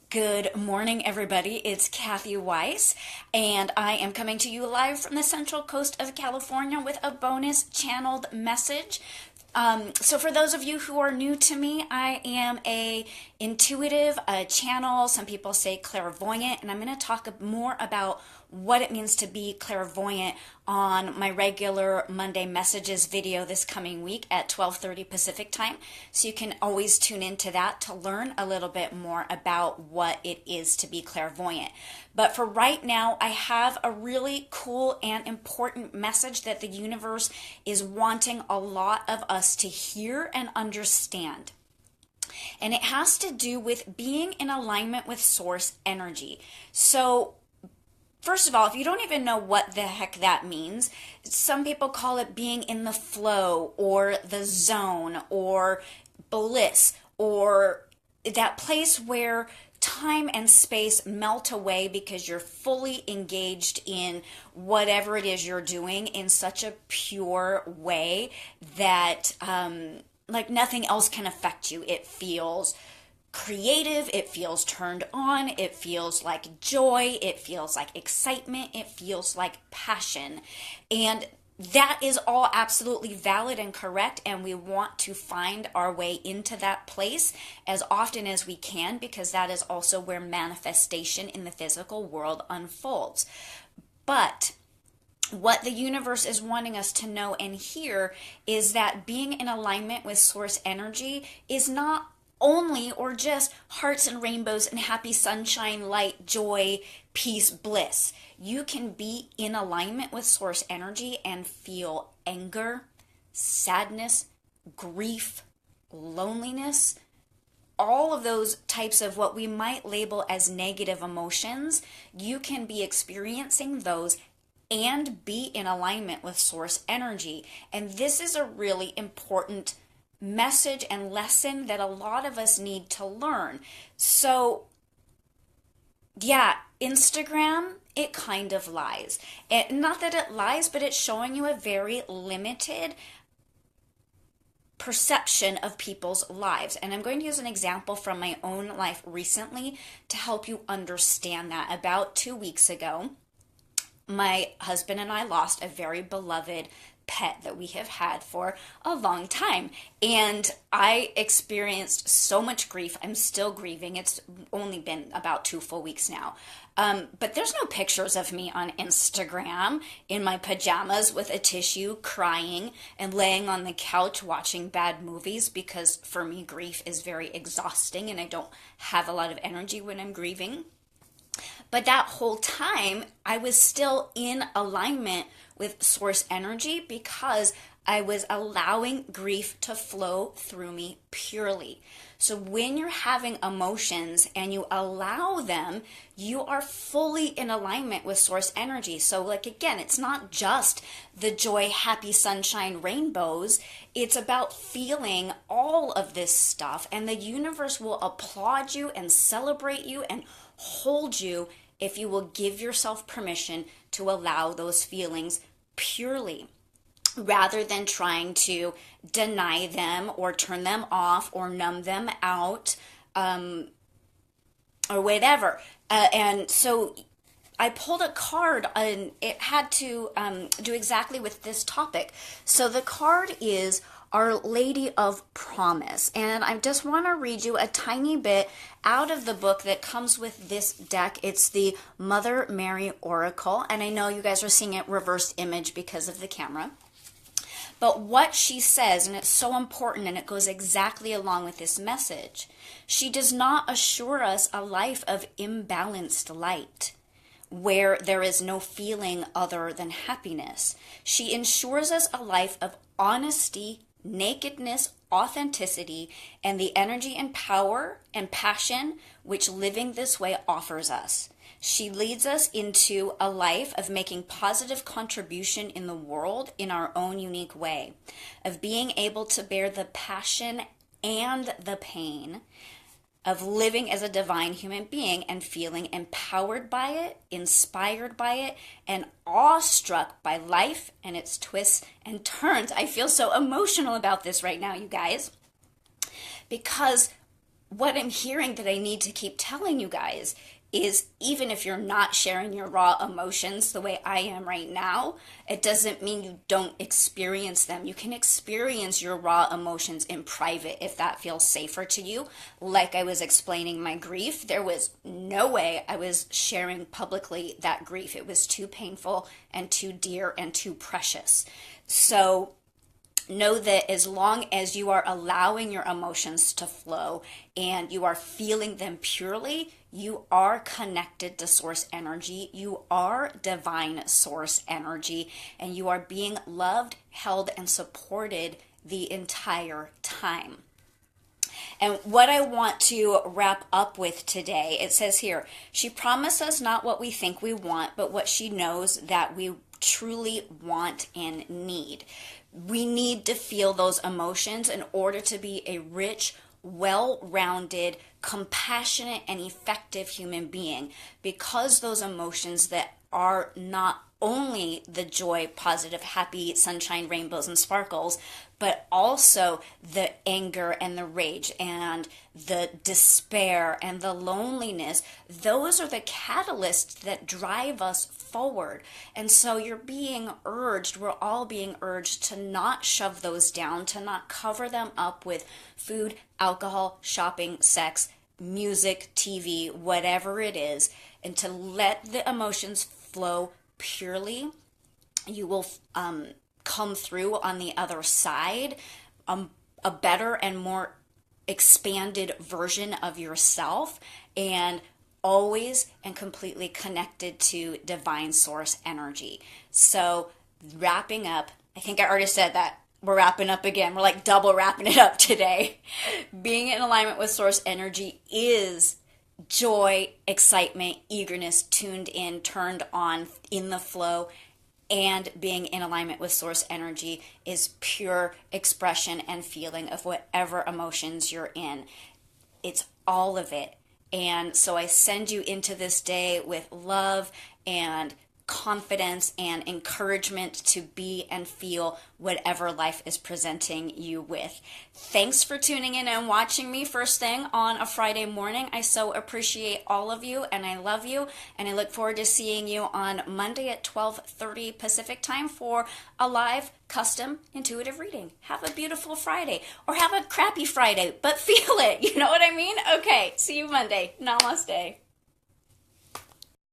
Good morning, everybody. It's Kathy Weiss, and I am coming to you live from the Central Coast of California with a bonus channeled message. So for those of you who are new to me, I am a intuitive, a channel. Some people say clairvoyant, and I'm going to talk more about what it means to be clairvoyant on my regular Monday messages video this coming week at 12:30 Pacific time. So you can always tune into that to learn a little bit more about what it is to be clairvoyant. But for right now, I have a really cool and important message that the universe is wanting a lot of us to hear and understand. And it has to do with being in alignment with source energy. So first of all, if you don't even know what the heck that means, some people call it being in the flow or the zone or bliss or that place where time and space melt away because you're fully engaged in whatever it is you're doing in such a pure way that like nothing else can affect you. It feels creative, it feels turned on, it feels like joy, it feels like excitement, it feels like passion. And that is all absolutely valid and correct, and we want to find our way into that place as often as we can, because that is also where manifestation in the physical world unfolds. But what the universe is wanting us to know and hear is that being in alignment with source energy is not only or just hearts and rainbows and happy sunshine, light, joy, peace, bliss. You can be in alignment with source energy and feel anger, sadness, grief, loneliness, all of those types of what we might label as negative emotions. You can be experiencing those and be in alignment with source energy. And this is a really important message and lesson that a lot of us need to learn. So yeah, Instagram, it kind of lies. Not that it lies, but it's showing you a very limited perception of people's lives. And I'm going to use an example from my own life recently to help you understand that. About 2 weeks ago, my husband and I lost a very beloved pet that we have had for a long time. And I experienced so much grief. I'm still grieving. It's only been about 2 full weeks now. But there's no pictures of me on Instagram in my pajamas with a tissue crying and laying on the couch watching bad movies, because for me, grief is very exhausting and I don't have a lot of energy when I'm grieving. But that whole time, I was still in alignment with source energy because I was allowing grief to flow through me purely. So when you're having emotions and you allow them, you are fully in alignment with source energy. So like again, it's not just the joy, happy, sunshine, rainbows. It's about feeling all of this stuff, and the universe will applaud you and celebrate you and hold you if you will give yourself permission to allow those feelings purely, rather than trying to deny them or turn them off or numb them out, or whatever. And so I pulled a card and it had to do exactly with this topic. So the card is Our Lady of Promise. And I just want to read you a tiny bit out of the book that comes with this deck. It's the Mother Mary Oracle. And I know you guys are seeing it reversed image because of the camera. But what she says, and it's so important and it goes exactly along with this message, she does not assure us a life of imbalanced light, where there is no feeling other than happiness. She ensures us a life of honesty, nakedness, authenticity, and the energy and power and passion which living this way offers us. She leads us into a life of making positive contribution in the world in our own unique way, of being able to bear the passion and the pain, of living as a divine human being and feeling empowered by it, inspired by it, and awestruck by life and its twists and turns. I feel so emotional about this right now, you guys, because what I'm hearing that I need to keep telling you guys is, even if you're not sharing your raw emotions the way I am right now, it doesn't mean you don't experience them. You can experience your raw emotions in private if that feels safer to you. Like I was explaining my grief, there was no way I was sharing publicly that grief. It was too painful and too dear and too precious. So know that as long as you are allowing your emotions to flow and you are feeling them purely, you are connected to source energy. You are divine source energy, and you are being loved, held, and supported the entire time. And what I want to wrap up with today, it says here, she promised us not what we think we want, but what she knows that we truly want and need. We need to feel those emotions in order to be a rich, well-rounded, compassionate, and effective human being, because those emotions that are not only the joy, positive, happy, sunshine, rainbows, and sparkles, but also the anger and the rage and the despair and the loneliness. Those are the catalysts that drive us forward. And so you're being urged, we're all being urged to not shove those down, to not cover them up with food, alcohol, shopping, sex, music, TV, whatever it is, and to let the emotions flow purely. You will come through on the other side a better and more expanded version of yourself, and always and completely connected to divine source energy. So wrapping up, I think I already said that. We're wrapping up again. We're like double wrapping it up today. Being in alignment with source energy is joy, excitement, eagerness, tuned in, turned on, in the flow. And being in alignment with source energy is pure expression and feeling of whatever emotions you're in. It's all of it. And so I send you into this day with love and confidence and encouragement to be and feel whatever life is presenting you with. Thanks for tuning in and watching me first thing on a Friday morning. I so appreciate all of you, and I love you, and I look forward to seeing you on Monday at 12:30 Pacific time for a live custom intuitive reading. Have a beautiful Friday, or have a crappy Friday, but feel it. You know what I mean? Okay, see you Monday. Namaste.